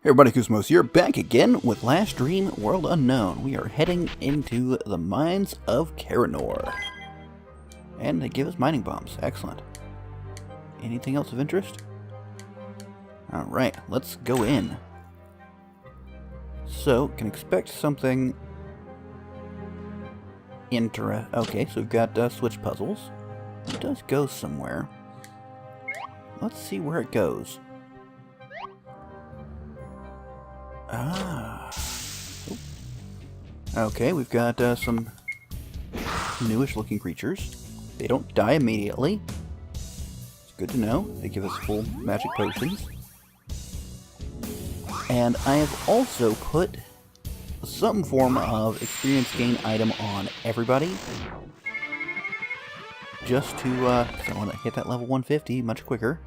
Hey everybody, Koosemose here, back again with Last Dream World Unknown. We are heading into the mines of Karanor. And they give us mining bombs. Excellent. Anything else of interest? Alright, let's go in. So, can expect something okay, so we've got switch puzzles. It does go somewhere. Let's see where it goes. Ah. Okay, we've got some newish looking creatures. They don't die immediately. It's good to know. They give us full magic potions. And I have also put some form of experience gain item on everybody. Just to, because I want to hit that level 150 much quicker.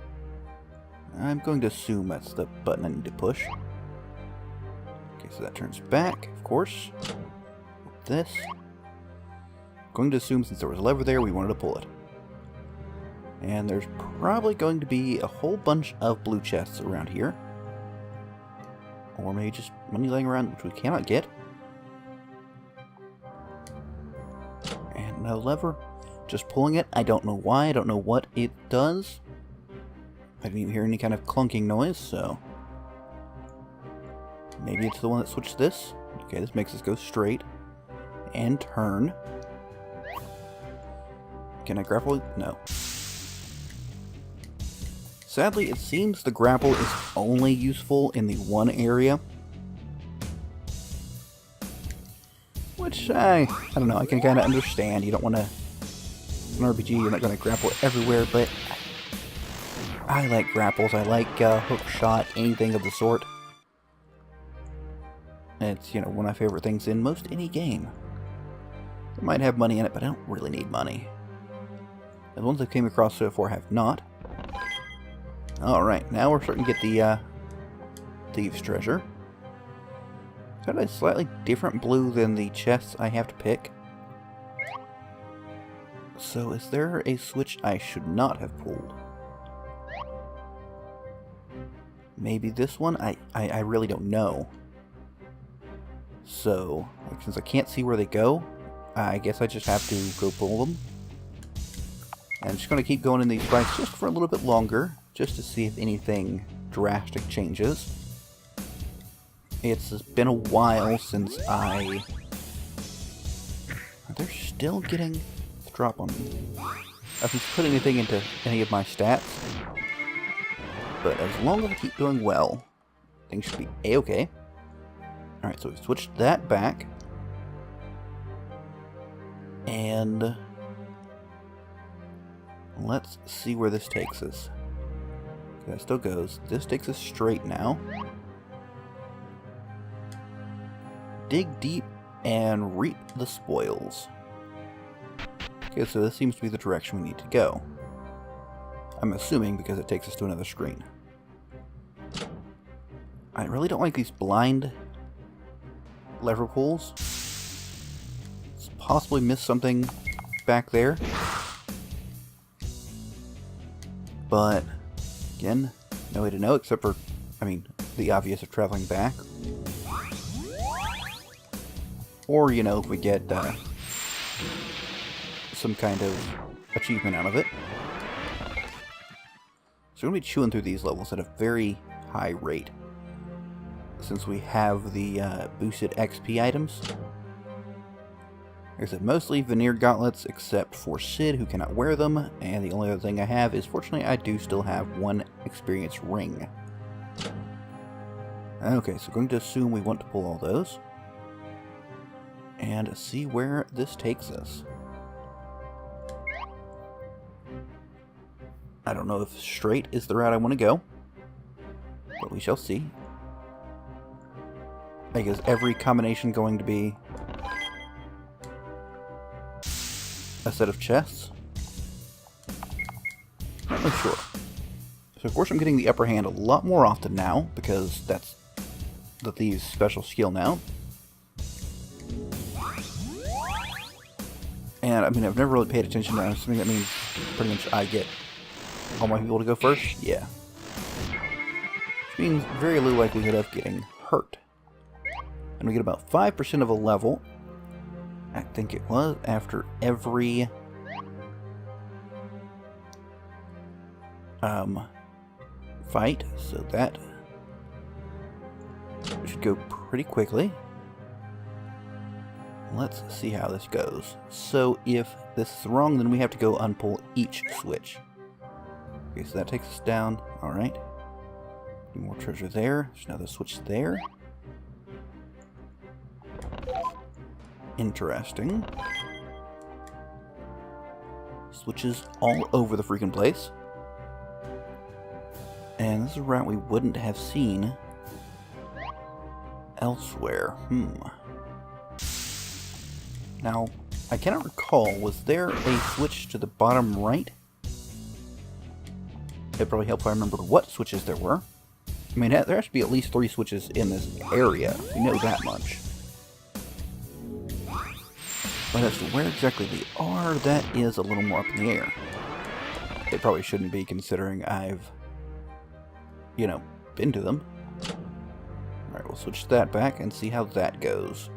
I'm going to assume that's the button I need to push. So that turns back, of course. This. Going to assume since there was a lever there, we wanted to pull it. And there's probably going to be a whole bunch of blue chests around here. Or maybe just money laying around, which we cannot get. And no lever. Just pulling it. I don't know why. I don't know what it does. I didn't even hear any kind of clunking noise, so... Maybe it's the one that switched this. Okay, this makes us go straight. And turn. Can I grapple? No. Sadly, it seems the grapple is only useful in the one area. Which, I don't know, I can kind of understand. You don't want to... In an RPG, you're not going to grapple everywhere, but... I like grapples. I like hook shot, anything of the sort. It's, you know, one of my favorite things in most any game. It might have money in it, but I don't really need money. The ones I came across so far have not. Alright, now we're starting to get the Thieves' Treasure. It's got a slightly different blue than the chests I have to pick. So is there a switch I should not have pulled? Maybe this one? I really don't know. So, since I can't see where they go, I guess I just have to go pull them. And I'm just going to keep going in these fights just for a little bit longer, just to see if anything drastic changes. It's been a while since They're still getting the drop on me. I haven't put anything into any of my stats. But as long as I keep doing well, things should be a-okay. Alright, so we've switched that back. And let's see where this takes us. Okay, that still goes. This takes us straight now. Dig deep and reap the spoils. Okay, so this seems to be the direction we need to go. I'm assuming because it takes us to another screen. I really don't like these blind lever pulls. Let's possibly miss something back there. But, again, no way to know except for, I mean, the obvious of traveling back. Or, you know, if we get some kind of achievement out of it. So we're going to be chewing through these levels at a very high rate. Since we have the boosted XP items. Like I said, mostly veneer gauntlets, except for Sid, who cannot wear them. And the only other thing I have is, fortunately, I do still have one experience ring. Okay, so going to assume we want to pull all those. And see where this takes us. I don't know if straight is the route I want to go. But we shall see. Like, is every combination going to be a set of chests? Not really sure. So of course I'm getting the upper hand a lot more often now, because that's the Thieves' special skill now. And I mean, I've never really paid attention to that. I'm assuming that means pretty much I get all my people to go first? Yeah. Which means very little likelihood of getting hurt. And we get about 5% of a level, I think it was, after every fight, so that should go pretty quickly. Let's see how this goes. So if this is wrong, then we have to go unpull each switch. Okay, so that takes us down. Alright. More treasure there. There's another switch there. Interesting. Switches all over the freaking place. And this is a route we wouldn't have seen elsewhere. Now, I cannot recall, was there a switch to the bottom right? It'd probably help if I remembered what switches there were. I mean, there has to be at least 3 switches in this area. We know that much. But as to where exactly they are, that is a little more up in the air. It probably shouldn't be, considering I've, you know, been to them. Alright, we'll switch that back and see how that goes.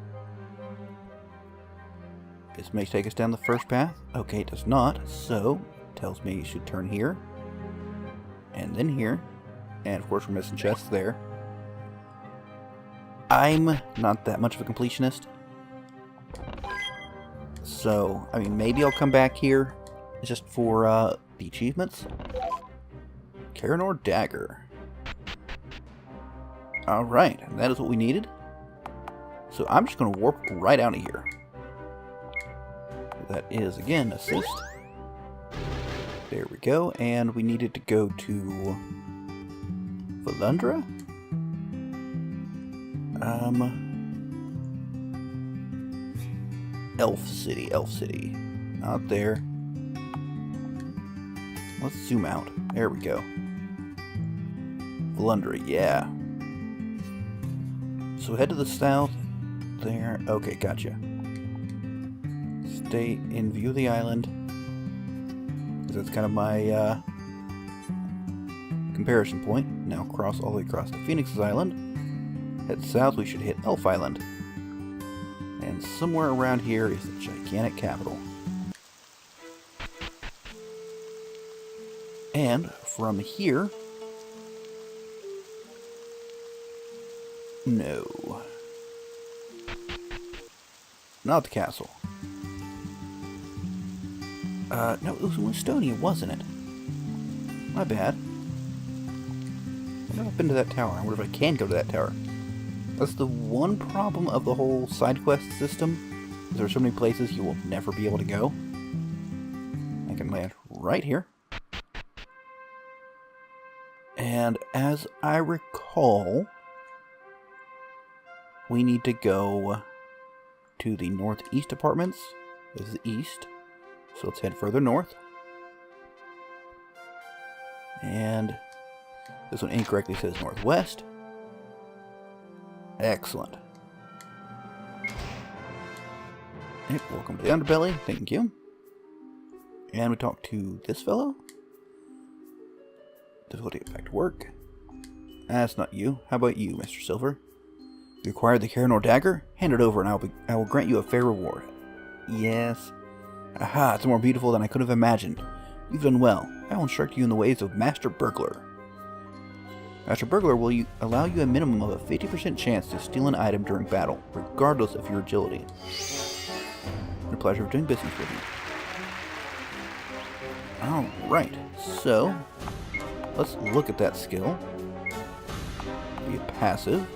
This may take us down the first path. Okay, it does not, so it tells me you should turn here. And then here. And of course we're missing chests there. I'm not that much of a completionist. So, I mean, maybe I'll come back here just for the achievements. Karanor Dagger. Alright, that is what we needed. So I'm just going to warp right out of here. That is, again, assist. There we go, and we needed to go to Valundra? Elf City. Not there. Let's zoom out. There we go. Valundra, yeah. So head to the south. There. Okay, gotcha. Stay in view of the island. That's kind of my comparison point. Now cross all the way across to Phoenix's Island. Head south, we should hit Elf Island. And somewhere around here is the gigantic capital. And from here... No. Not the castle. No, it was Wistonia, wasn't it? My bad. I've never been to that tower. I wonder if I can go to that tower. That's the one problem of the whole side quest system. There are so many places you will never be able to go. I can land right here. And as I recall, we need to go to the northeast apartments. This is the east. So let's head further north. And this one incorrectly says northwest. Excellent. Yep, welcome to the underbelly. Thank you. And we talk to this fellow. Difficulty back to work. That's not you. How about you, Mr. Silver? You acquired the Karanor Dagger? Hand it over and I will grant you a fair reward. Yes. Aha, it's more beautiful than I could have imagined. You've done well. I will instruct you in the ways of Master Burglar. Master Burglar will allow you a minimum of a 50% chance to steal an item during battle, regardless of your agility. It's a pleasure of doing business with you. Alright, so let's look at that skill. Be a passive.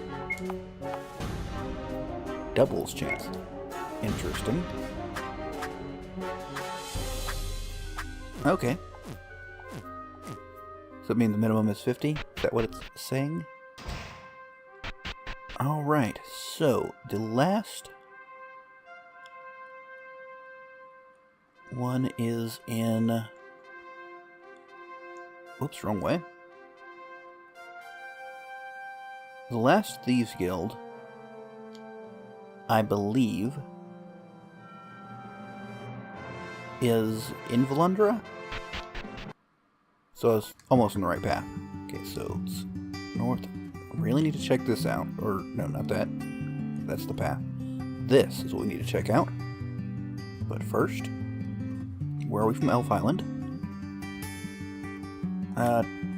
Doubles chance. Interesting. Okay. Does that mean the minimum is 50? Is that what it's saying? Alright, so the last one is in... Whoops, wrong way. The last Thieves Guild, I believe, is in Valundra? So I was almost on the right path. Okay, so let's north. Really need to check this out. Or, no, not that. That's the path. This is what we need to check out. But first, where are we from Elf Island?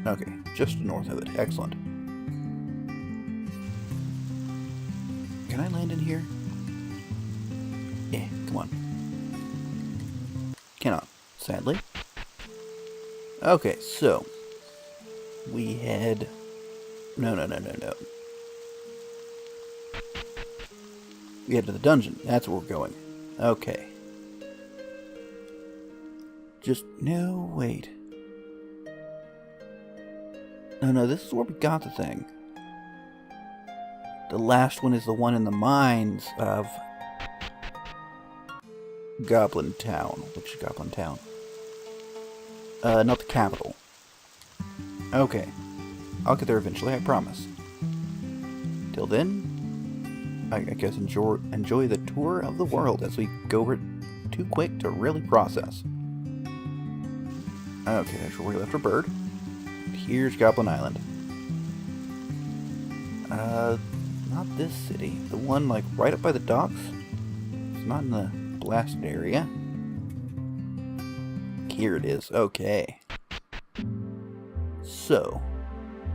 Okay, just north of it. Excellent. Can I land in here? Yeah, come on. Cannot, sadly. Okay, so we head... No. We head to the dungeon. That's where we're going. Okay. No, wait. No, this is where we got the thing. The last one is the one in the mines of Goblin Town. Which Goblin Town? Not the capital. Okay. I'll get there eventually, I promise. Till then, I guess enjoy the tour of the world as we go over it too quick to really process. Okay, that's where we left our bird. Here's Goblin Island. Not this city. The one, like, right up by the docks? It's not in the blasted area. Here it is. Okay. So,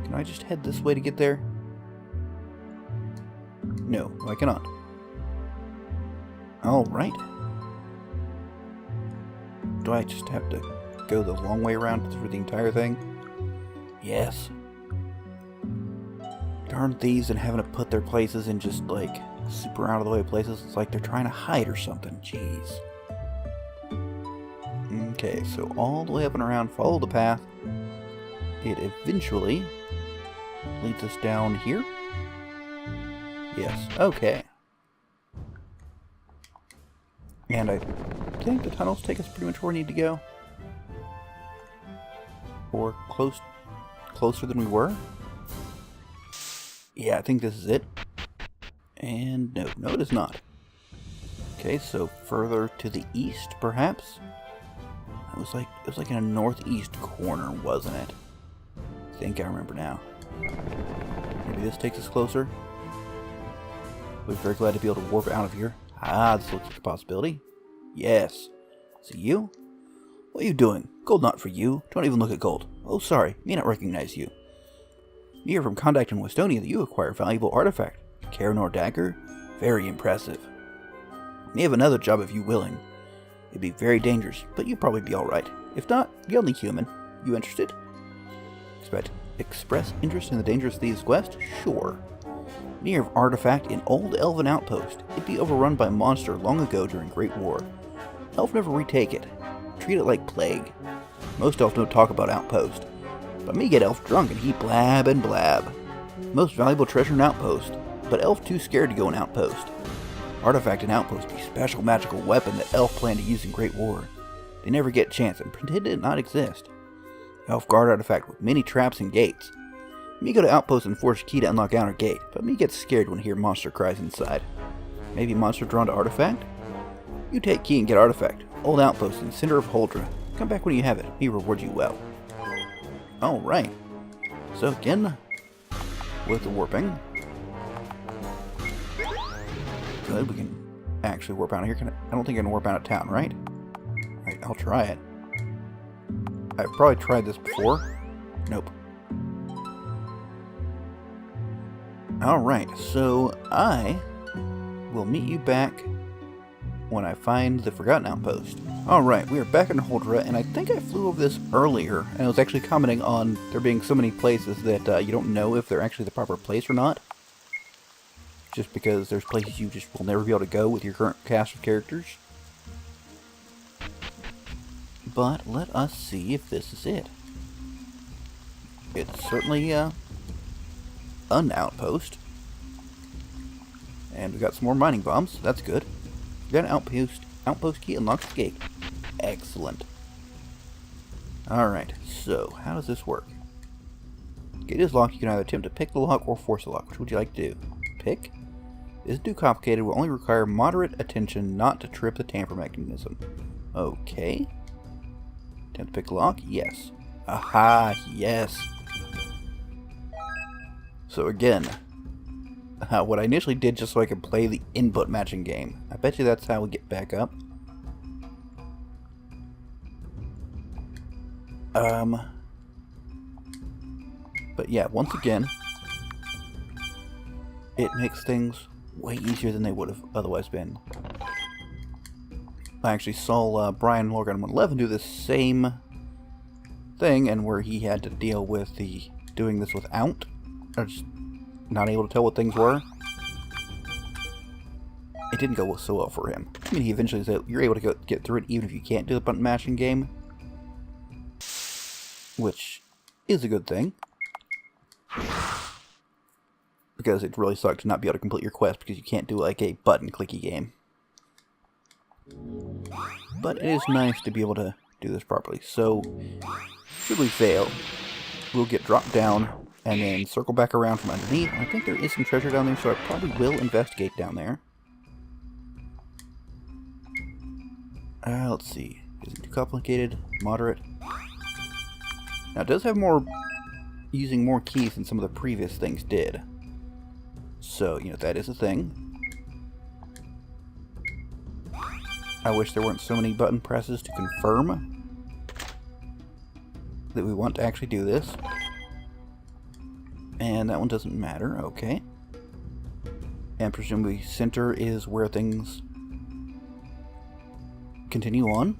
can I just head this way to get there? No, I cannot. Alright. Do I just have to go the long way around through the entire thing? Yes. Darn thieves and having to put their places in just, like, super out of the way places. It's like they're trying to hide or something. Jeez. Okay, so all the way up and around, follow the path. It eventually leads us down here. Yes, okay. And I think the tunnels take us pretty much where we need to go. Or closer than we were. Yeah, I think this is it. And no, it is not. Okay, so further to the east, perhaps? It was like in a northeast corner, wasn't it? I think I remember now. Maybe this takes us closer. We're very glad to be able to warp out of here. Ah, this looks like a possibility. Yes. See you? What are you doing? Gold not for you. Don't even look at gold. Oh, sorry. May not recognize you. You hear from contact in Westonia that you acquire valuable artifact. Karanor dagger? Very impressive. May have another job if you willing. It'd be very dangerous, but you'd probably be alright. If not, you're only human. You interested? Express interest in the Dangerous Thieves quest? Sure. Near of artifact in Old Elven Outpost. It'd be overrun by a monster long ago during Great War. Elf never retake it. Treat it like plague. Most elf don't talk about Outpost. But me get elf drunk and he blab and blab. Most valuable treasure in Outpost. But elf too scared to go in Outpost. Artifact in Outpost be special magical weapon that elf plan to use in Great War. They never get a chance and pretend it not exist. Elf guard artifact with many traps and gates. Me go to Outpost and force key to unlock outer gate, but me gets scared when hear monster cries inside. Maybe monster drawn to artifact? You take key and get artifact. Old Outpost in center of Holdra. Come back when you have it. Me reward you well. Alright. So again, with the warping. Good, we can actually warp out of here. I don't think I can warp out of town, right? Alright, I'll try it. I've probably tried this before. Nope. Alright, so I will meet you back when I find the Forgotten Outpost. Alright, we are back in Holdra, and I think I flew over this earlier, and I was actually commenting on there being so many places that you don't know if they're actually the proper place or not. Just because there's places you just will never be able to go with your current cast of characters. But let us see if this is it. It's certainly an outpost. And we got some more mining bombs. That's good. We got an outpost key unlocks the gate. Excellent. Alright, so how does this work? The gate is locked. You can either attempt to pick the lock or force the lock. Which would you like to do? Pick? Isn't too complicated. Will only require moderate attention not to trip the tamper mechanism. Okay. Attempt to pick the lock? Yes. Aha, yes. So again, what I initially did just so I could play the input matching game. I bet you that's how we get back up. But yeah, once again, it makes things way easier than they would have otherwise been. I actually saw Brian Lorg on 111 do the same thing, and where he had to deal with doing this without, or just not able to tell what things were. It didn't go so well for him. I mean, he eventually said you're able to get through it even if you can't do the button mashing game, which is a good thing. Because it really sucked to not be able to complete your quest because you can't do like a button clicky game. But it is nice to be able to do this properly. So, should we fail, we'll get dropped down and then circle back around from underneath. I think there is some treasure down there, so I probably will investigate down there. Let's see. Isn't too complicated. Moderate. Now, it does have using more keys than some of the previous things did. So, that is a thing. I wish there weren't so many button presses to confirm that we want to actually do this. And that one doesn't matter, okay. And presumably center is where things continue on.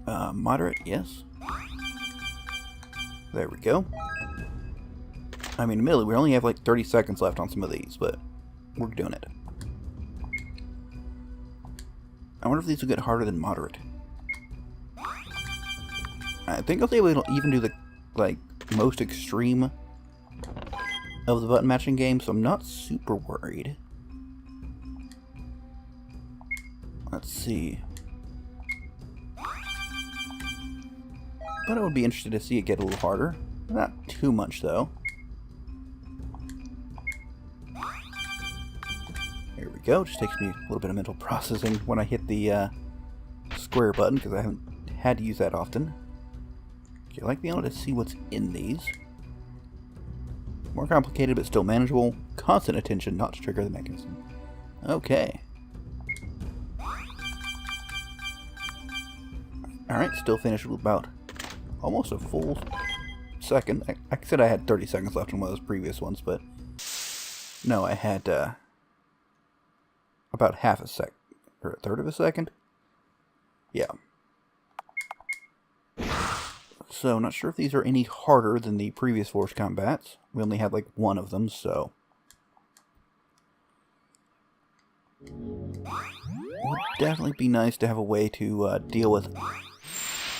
Moderate, yes. There we go. I mean, admittedly, we only have like 30 seconds left on some of these, but we're doing it. I wonder if these will get harder than moderate. I think I'll be able to even do the, most extreme of the button matching game, so I'm not super worried. Let's see. But I would be interested to see it get a little harder. Not too much, though. There we go. Just takes me a little bit of mental processing when I hit the square button, because I haven't had to use that often. Okay, I like being able to see what's in these. More complicated, but still manageable. Constant attention not to trigger the mechanism. Okay. Alright, still finished with about almost a full second. I said I had 30 seconds left on one of those previous ones, but no, I had about half a sec, or a third of a second. Yeah. So, not sure if these are any harder than the previous Force Combats. We only had like one of them, so. Would definitely be nice to have a way to deal with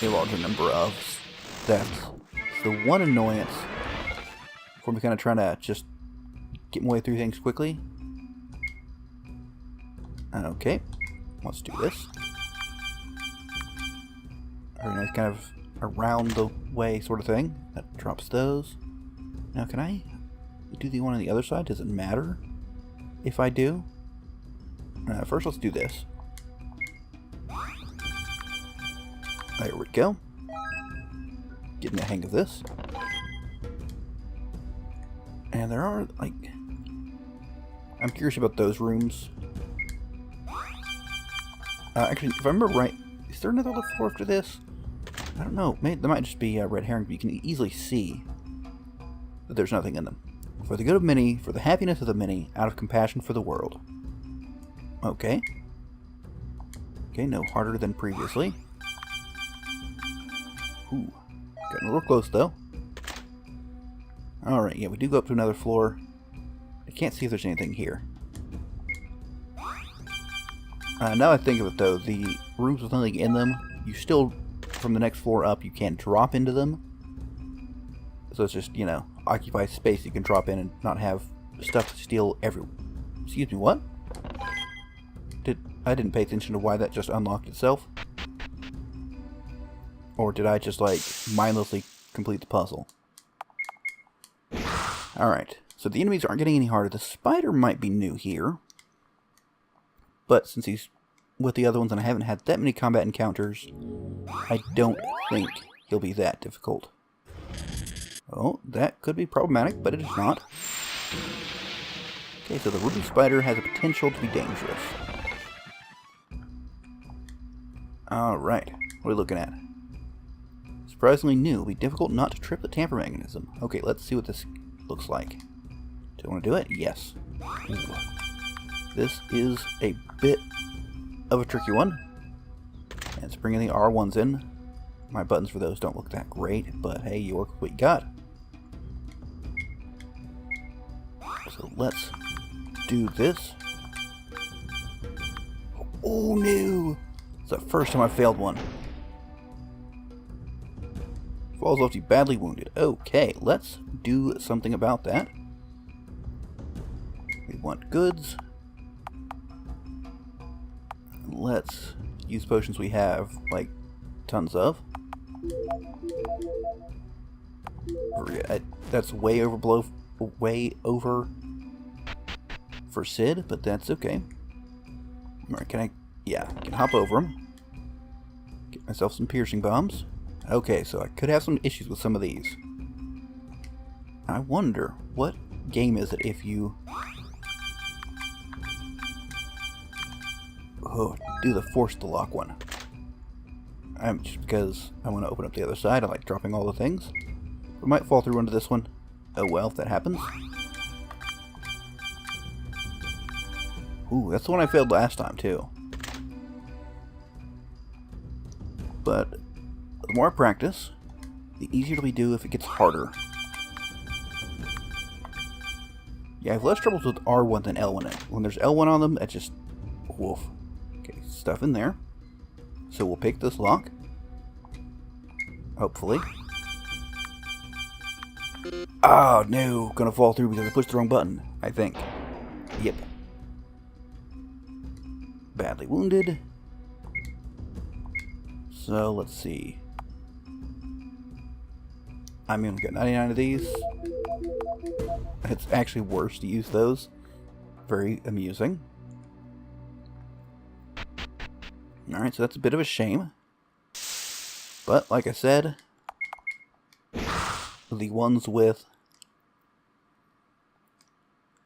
a larger number of deaths. It's the one annoyance before we kind of trying to just get my way through things quickly. Okay, let's do this. Very nice, kind of around the way sort of thing. That drops those. Now, can I do the one on the other side? Does it matter if I do? First, let's do this. There we go. Getting the hang of this. And there are, I'm curious about those rooms. Actually, if I remember right, is there another floor after this? I don't know. Maybe there might just be a red herring, but you can easily see that there's nothing in them. For the good of many, for the happiness of the many, out of compassion for the world. Okay. Okay, no harder than previously. Ooh. Getting a little close, though. Alright, yeah, we do go up to another floor. I can't see if there's anything here. Now I think of it, though, the rooms with nothing in them, you still, from the next floor up, you can drop into them. So it's just, occupy space you can drop in and not have stuff to steal everywhere. Excuse me, what? I didn't pay attention to why that just unlocked itself. Or did I just, mindlessly complete the puzzle? Alright, so the enemies aren't getting any harder. The spider might be new here. But since he's with the other ones and I haven't had that many combat encounters, I don't think he'll be that difficult. Oh, that could be problematic, but it is not. Okay, so the ruby spider has a potential to be dangerous. Alright, what are we looking at? Surprisingly new, it'll be difficult not to trip the tamper mechanism. Okay, let's see what this looks like. Do I want to do it? Yes. Ooh. This is a bit of a tricky one. And it's bringing the R1s in. My buttons for those don't look that great, but hey, you work with what you got. So let's do this. Oh no! It's the first time I failed one. Falls left you badly wounded. Okay, let's do something about that. We want goods. Let's use potions we have, like, tons of. That's way over for Sid, but that's okay. Alright, can hop over him. Get myself some piercing bombs. Okay, so I could have some issues with some of these. I wonder, what game is it if you... do the force to lock one. Just because I want to open up the other side, I like dropping all the things. We might fall through into this one. Oh well, if that happens. Ooh, that's the one I failed last time, too. But the more I practice, the easier it'll be do if it gets harder. Yeah, I have less troubles with R1 than L1. When there's L1 on them, it's just... woof. Okay, stuff in there. So we'll pick this lock. Hopefully. Oh, no. Gonna fall through because I pushed the wrong button, I think. Yep. Badly wounded. So, let's see. I'm gonna get 99 of these. It's actually worse to use those. Very amusing. Alright, so that's a bit of a shame. But, like I said, the ones with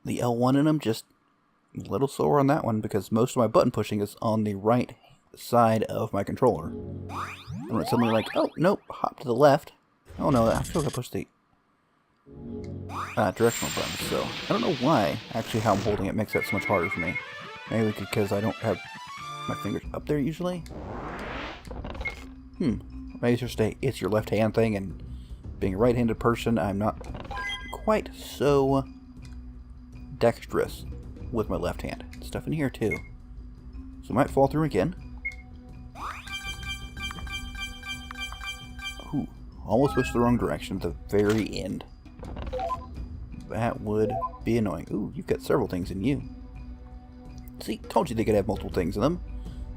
the L1 in them, just a little slower on that one because most of my button pushing is on the right side of my controller. And when it's suddenly like, oh, nope, hop to the left. Oh no, I still gotta push the directional button, so I don't know why, actually, how I'm holding it makes that so much harder for me. Maybe because I don't have my fingers up there usually? Maybe it's just it's your left hand thing, and being a right-handed person, I'm not quite so dexterous with my left hand. Stuff in here too. So I might fall through again. Ooh, almost switched the wrong direction at the very end. That would be annoying. Ooh, you've got several things in you. See, told you they could have multiple things in them.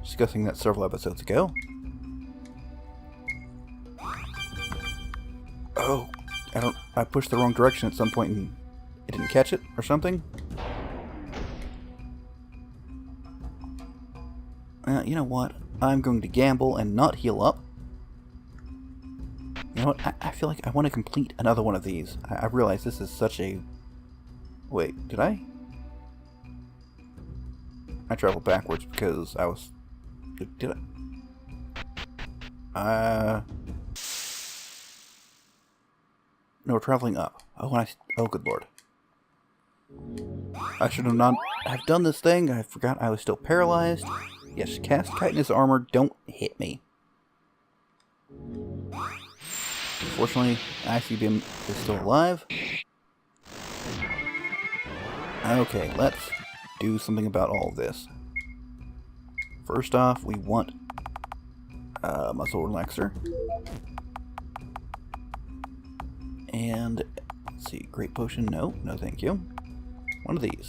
Discussing that several episodes ago. Oh, I pushed the wrong direction at some point and it didn't catch it or something. You know what? I'm going to gamble and not heal up. You know what? I feel like I want to complete another one of these. I realize this is such a... Wait, did I? I traveled backwards because I was... Did I? No, we're traveling up. Oh, good lord. I should have not have done this thing. I forgot I was still paralyzed. Yes, cast chitinous armor. Don't hit me. Unfortunately, Icy Beam is still alive. Okay, let's do something about all of this. First off, we want muscle relaxer. And, let's see, great potion, no thank you. One of these.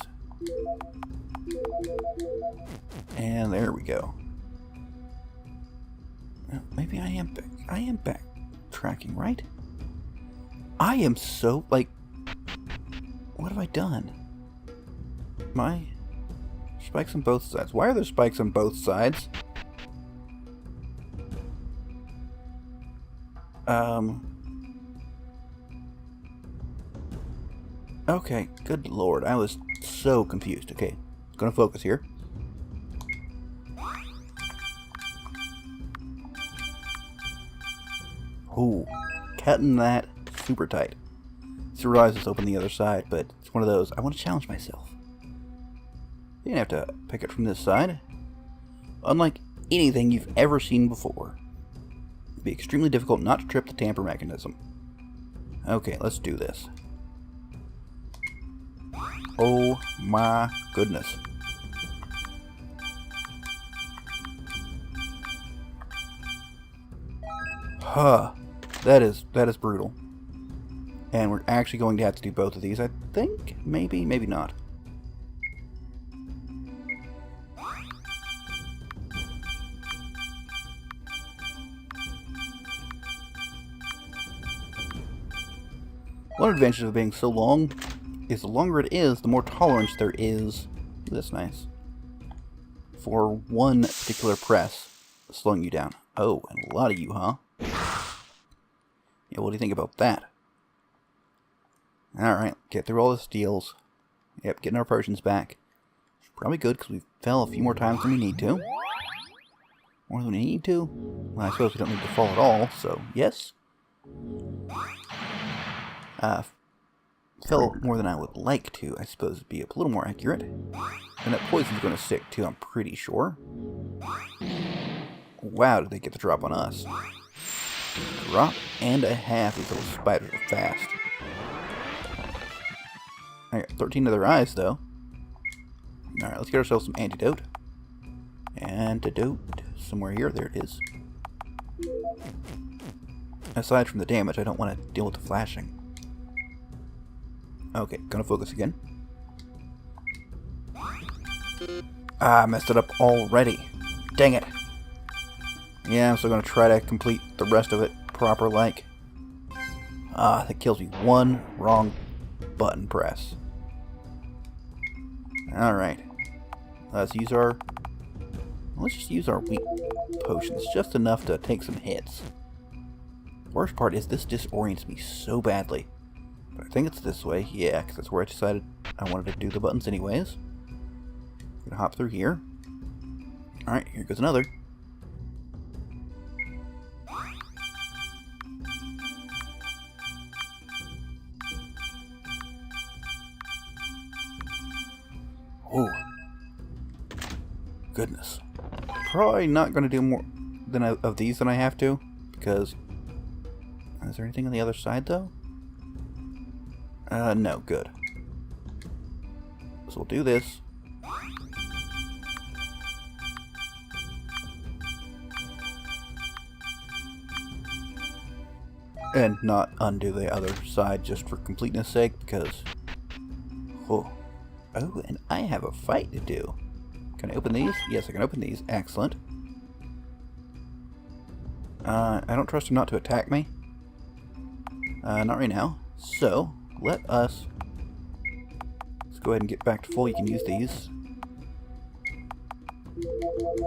And there we go. Maybe I am backtracking, right? I am so, like, what have I done? My spikes on both sides. Why are there spikes on both sides? Okay, good lord, I was so confused. Okay, gonna focus here. Ooh, cutting that super tight. Just realized it's open the other side, but it's one of those, I want to challenge myself. You didn't have to pick it from this side. Unlike anything you've ever seen before. It'd be extremely difficult not to trip the tamper mechanism. Okay, let's do this. Oh my goodness. Huh. That is brutal. And we're actually going to have to do both of these, I think? Maybe, maybe not. One advantage of being so long is the longer it is, the more tolerance there is. That's nice. For one particular press slowing you down. Oh, and a lot of you, huh? Yeah, what do you think about that? Alright, get through all the steals. Yep, getting our potions back. Probably good, because we fell a few more times than we need to. More than we need to? Well, I suppose we don't need to fall at all, so yes. Fell more than I would like to, I suppose would be a little more accurate. And that poison's going to stick too, I'm pretty sure. Wow, did they get the drop on us. Drop and a half, these little spiders are fast. I got 13 of their eyes, though. Alright, let's get ourselves some antidote. Antidote. Somewhere here. There it is. Aside from the damage, I don't want to deal with the flashing. Okay, gonna focus again. Ah, messed it up already. Dang it. Yeah, I'm still gonna try to complete the rest of it proper like. Ah, that kills me. One wrong button press. Alright. Let's just use our weak potions. Just enough to take some hits. Worst part is this disorients me so badly. But I think it's this way. Yeah, because that's where I decided I wanted to do the buttons anyways. Gonna hop through here. Alright, here goes another. Oh. Goodness. Probably not going to do more than of these than I have to. Because... Is there anything on the other side, though? No. Good. So we'll do this. And not undo the other side just for completeness sake, because... Oh. Oh, and I have a fight to do. Can I open these? Yes, I can open these. Excellent. I don't trust him not to attack me. Not right now. So, let's go ahead and get back to full. You can use these.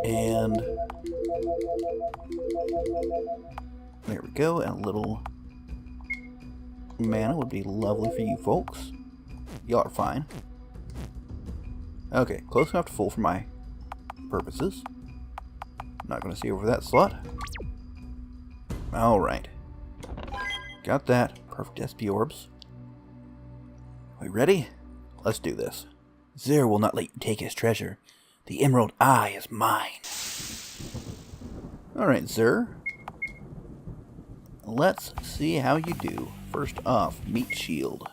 And... there we go. And a little mana would be lovely for you folks. Y'all are fine. Okay, close enough to full for my purposes. Not going to see over that slot. Alright. Got that. Perfect SP orbs. We ready? Let's do this. Zer will not let you take his treasure. The Emerald Eye is mine. Alright, Zer. Let's see how you do. First off, meat shield.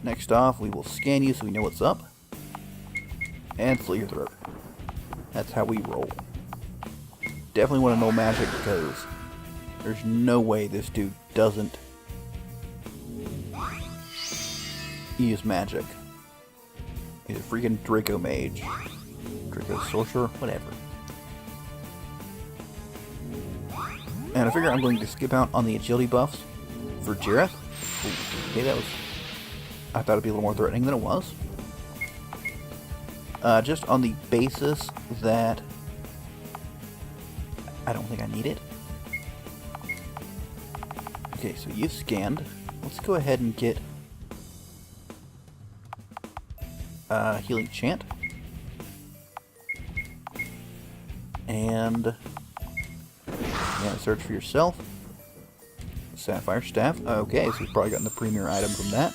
Next off, we will scan you so we know what's up. And slit your throat. That's how we roll. Definitely want to know magic because there's no way this dude doesn't use magic. He's a freaking Draco mage. Draco sorcerer, whatever. And I figure I'm going to skip out on the agility buffs for Jareth. Okay, that was... I thought it'd be a little more threatening than it was. Just on the basis that I don't think I need it. Okay, so you've scanned. Let's go ahead and get healing chant. And search for yourself. Sapphire staff. Okay, so you've probably gotten the premier item from that.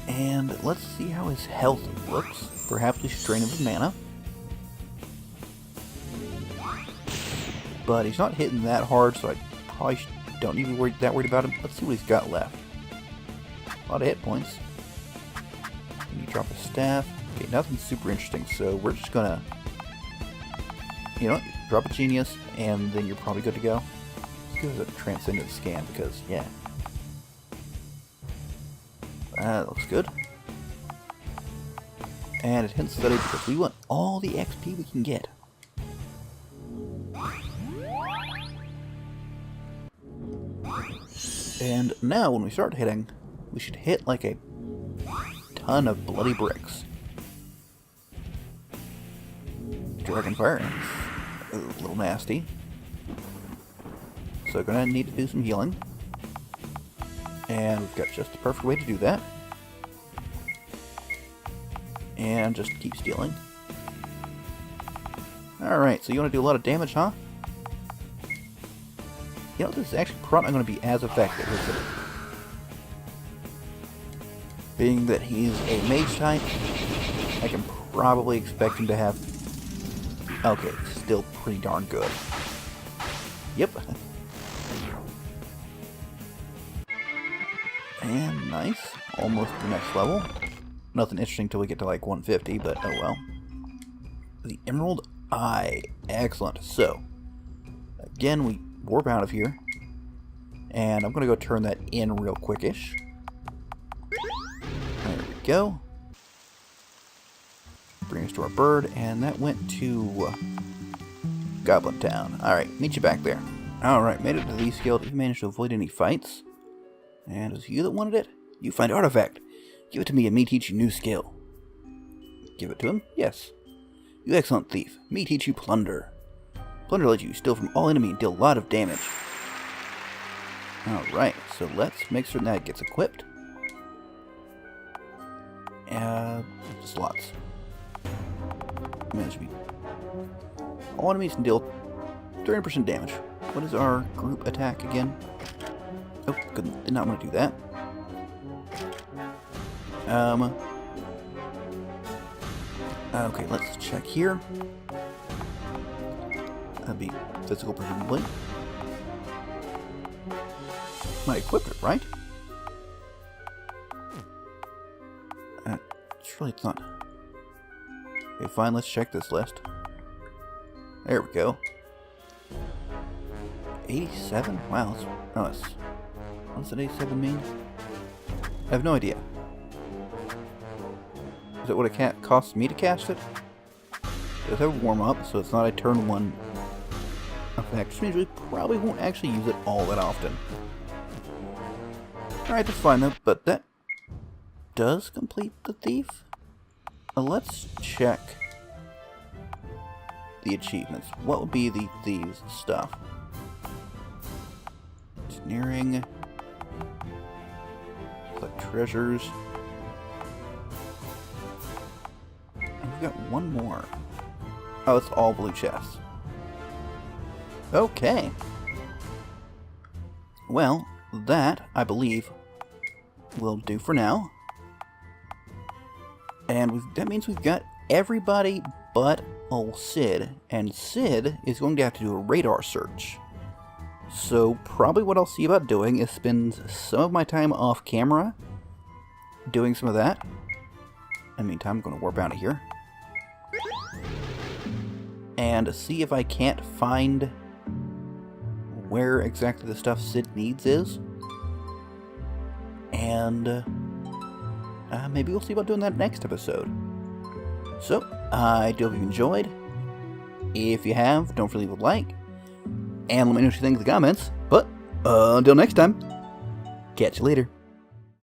And let's see how his health looks. Perhaps we should drain him of mana. But he's not hitting that hard, so I probably don't need to be that worried about him. Let's see what he's got left. A lot of hit points. Can you drop a staff? Okay, nothing super interesting, so we're just gonna, drop a genius, and then you're probably good to go. Let's give it a transcendent scan, because, yeah. That looks good. And it hints study because we want all the XP we can get. And now, when we start hitting, we should hit like a ton of bloody bricks. Dragonfire, a little nasty. So gonna need to do some healing. And we've got just the perfect way to do that. And just keep stealing. Alright, so you want to do a lot of damage, huh? This is actually probably not going to be as effective, is it? Being that he's a mage type, I can probably expect him to have... Okay, still pretty darn good. Yep. And nice. Almost the next level. Nothing interesting till we get to like 150, but oh well. The Emerald Eye. Excellent. So, again, we warp out of here. And I'm going to go turn that in real quickish. There we go. Bring us to our bird, and that went to Goblin Town. Alright, meet you back there. Alright, made it to the Leaf Guild. You managed to avoid any fights. And it was you that wanted it? You find artifact. Give it to me and me teach you new skill. Give it to him? Yes. You excellent thief. Me teach you plunder. Plunder lets you steal from all enemy and deal a lot of damage. Alright, so let's make certain that gets equipped. Slots. That should be... All enemies can deal 30% damage. What is our group attack again? Oh, did not want to do that. Okay, let's check here. That'd be physical, presumably. Might equip it, right? Surely it's not. Okay, fine, let's check this list. There we go. 87? Wow, that's... what does an 87 mean? I have no idea. Is it what it costs me to cast it? It does have a warm-up, so it's not a turn 1 effect, which means we probably won't actually use it all that often. Alright, that's fine though, but that does complete the thief. Let's check the achievements. What would be the thieves' stuff? Engineering. Collect treasures. And we've got one more. Oh, it's all blue chests. Okay. Well, that, I believe, will do for now. And that means we've got everybody but old Sid. And Sid is going to have to do a radar search. So probably what I'll see about doing is spend some of my time off camera doing some of that. In the meantime, I'm going to warp out of here. And see if I can't find where exactly the stuff Sid needs is. And maybe we'll see about doing that next episode. So, I do hope you enjoyed. If you have, don't forget to leave a like. And let me know what you think in the comments. But, until next time, catch you later.